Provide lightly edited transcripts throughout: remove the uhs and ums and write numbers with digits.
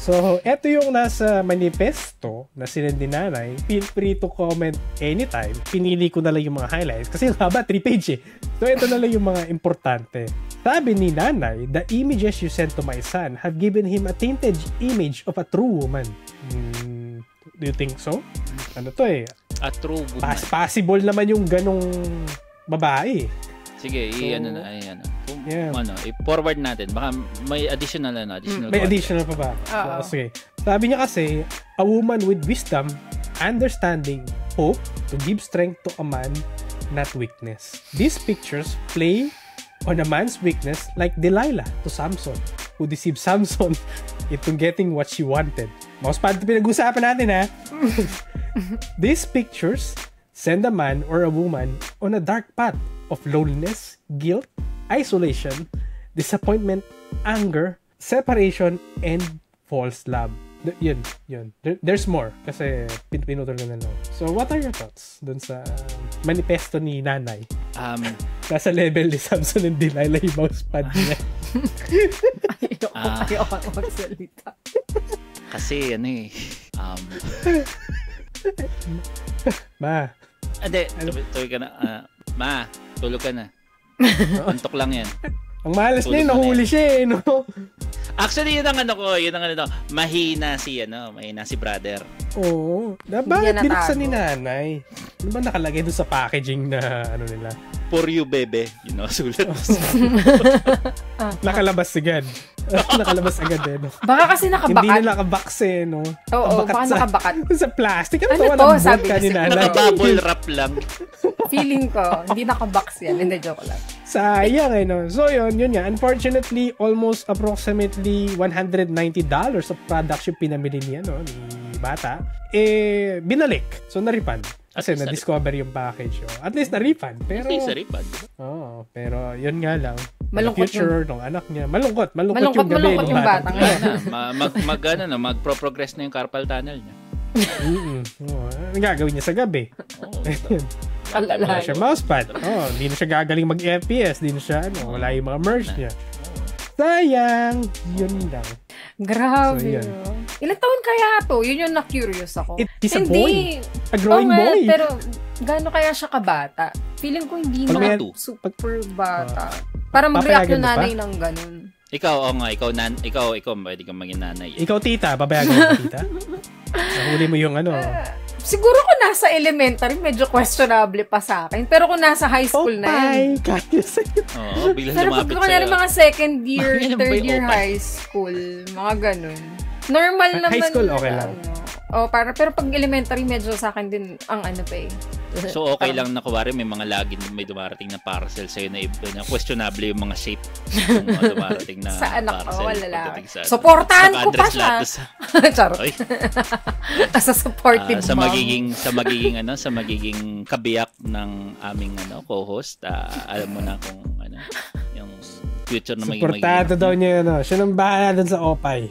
So, eto yung nasa manifesto na sinend ni nanay. Feel free to comment anytime. Pinili ko na lang yung mga highlights kasi haba, 3 page eh. So, ito na lang yung mga importante. Sabi ni nanay, the images you sent to my son have given him a tainted image of a true woman. Do you think so? Ano to eh? A true woman. Possible naman yung ganong babae. Sige, i-forward natin. Baka may additional may additional pa ba? So, sige. Sabi niya kasi, a woman with wisdom, understanding, hope, to give strength to a man, not weakness. These pictures play on a man's weakness like Delilah to Samson, who deceived Samson into getting what she wanted. Mas pa pinag-usapan natin ha. These pictures send a man or a woman on a dark path of loneliness, guilt, isolation, disappointment, anger, separation, and false love. Yun. There's more kasi pinutol na lang. So, what are your thoughts dun sa manifesto ni nanay? Nasa level ni Samson and Delilah yung mousepad niya. Ayoko magsalita. Kasi, Ma. Hindi, tulog ka na. Ma, tulog ka na. Antok lang yan. Ang malas na yun, nahuli siya eh, no? Actually, yun ang mahina si brother. Oo. Bakit binuksan ni nanay? Ano ba nakalagay doon sa packaging na nila? For you, bebe. Sulat. Nakalabas agad. Nakalabas agad eh, no? Baka kasi nakabakat. Hindi na nakabox eh, no? Oo, baka nakabakat. Sa plastic. Ano to? Sabi kasi naka-bubble wrap lang. Feeling ko, hindi nakabox yan. Hindi, joke lang. Sayang eh, no? So, yun nga. Unfortunately, almost approximately $190 of products yung pinamili niya, no? Ni bata. Binalik. So, na-refund. Kasi na-discover yung package. At least na-refund. Pero, at least na-refund. Pero yun nga lang. Malungkot future ng anak niya. Malungkot yung gabi. Malungkot yung bata ngayon. Magpro-progress na yung carpal tunnel niya. Ang gagawin niya sa gabi. Wala siya mousepad. Hindi na siya gagaling mag-FPS. Hindi na siya, wala yung mga merge niya. Sayang. Yun lang. Grabe. So, ilang taon kaya to? Yun yung na-curious ako. He's a boy. A growing boy. Pero gaano kaya siya kabata? Feeling ko hindi na super bata. Para mag-react yung nanay ng ganun. Ikaw pwede kang maging nanay. Ikaw, tita, babayagan mo, tita? Nahuli mo yung siguro kung nasa elementary, medyo questionable pa sa akin. Pero kung nasa high school na yan. Pero pag kunyari mga second year, third year high school, mga ganun. Normal naman. High school, okay lang. Pero pag elementary, medyo sa akin din ang pa eh. So, okay lang na kuwari may may dumarating na parcel sa'yo na questionable yung mga shape ng mga dumarating na sa anak parcel. Sa wala. Supportahan ko pa siya. Charot. Sa supportive sa magiging kabiyak ng aming co-host, alam mo na kung yung future na magiging. Supportado daw niya siya nang bahala dun sa opay.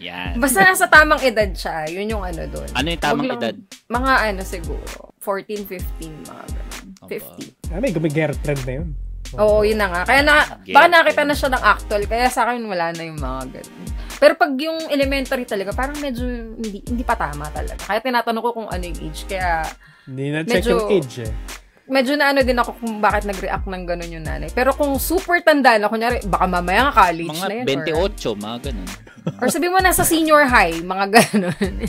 Yan. Basta nasa tamang edad siya. Yun yung doon. Ano yung tamang edad? Mga siguro. 14, 15, mga ganun. 15. May gumigirlfriend na yun. Oo, yun na nga. Kaya baka nakita na siya ng actual. Kaya sa akin wala na yung mga ganun. Pero pag yung elementary talaga, parang medyo hindi pa tama talaga. Kaya tinatanong ko kung ano yung age. Kaya hindi na-check yung age eh. Medyo na din ako kung bakit nag-react ng ganun yung nanay. Pero kung super tanda na, kunyari, baka mamaya nga college mga na yan. Mga 28, mga ganun. Or sabi mo nasa senior high, mga ganun.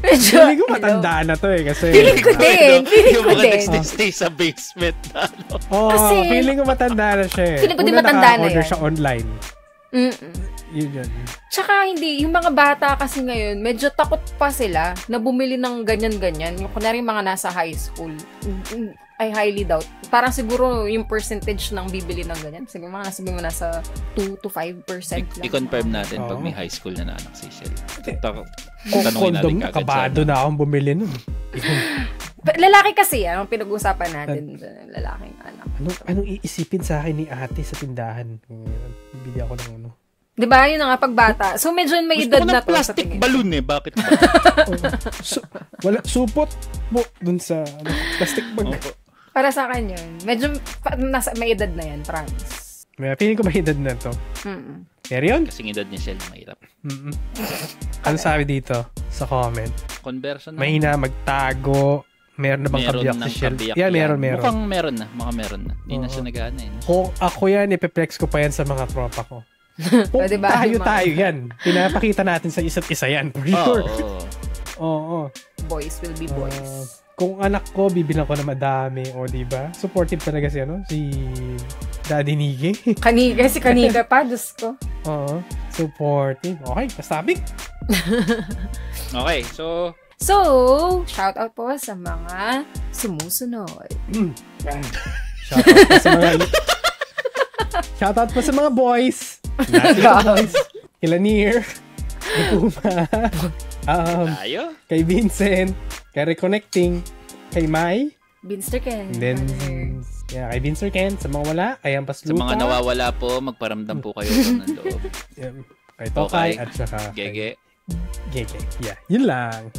Medyo, feeling ko matanda na to eh. Kasi, feeling ko din. Yung mga nagstay sa basement na. Kasi, feeling ko matanda na siya eh. Feeling ko din matanda na yan. Order siya online. Yun. Tsaka hindi, yung mga bata kasi ngayon, medyo takot pa sila na bumili ng ganyan-ganyan. Yung kunwari mga nasa high school, I highly doubt. Parang siguro yung percentage ng bibili ng ganyan. Siguro mga sabi mo nasa 2 to 5% lang. I-confirm natin pag may high school na anak si Shell. Condom na, kabado na akong bumili nun. Lalaki kasi ang pinag-uusapan natin. Lalaking anak. Anong iisipin sa akin ni ate sa tindahan? Bili ako ng Diba? Yun na nga, pagbata. So, medyo may edad na to. Gusto ko ng plastic balloon eh. Bakit ba? Wala, supot mo dun sa plastic bag. Para sa akin yun. Medyo may edad na yan, promise. Feeling ko may edad na to. Pero yun. Kasing edad ni Shell, mahirap. Ano sabi dito sa comment? Conversion na. Mahina magtago. Meron na bang kabiyak si Shell? Yeah, meron. Mukhang meron na. Hindi na siya nag-ano eh. Kung ako yan, ipeplex ko pa yan sa mga tropa ko. Pwede ba? Tayo yan. Pinapakita natin sa isa't isa yan. For sure. Oo. Boys will be boys. Kung anak ko, bibilang ko na madami. O, diba? Supportive talaga si Daddy Niggy. Si Kanika pa, Diyos ko. Oo. Supportive. Okay, kasabik. Okay, so, shout out po sa mga sumusunod. Shout out po sa mga boys. Boys. Kila Nier. Puma. tayo. Kay Vincent. Kay Reconnecting. Kay Mai. Vinster Ken. And then, kay Vincer Ken. Sa mga wala, kay Ampas Lupa. Sa mga nawawala po, magparamdam po kayo doon ng loob. Kay Tokay at saka Gege. Gege. Yeah, yun lang.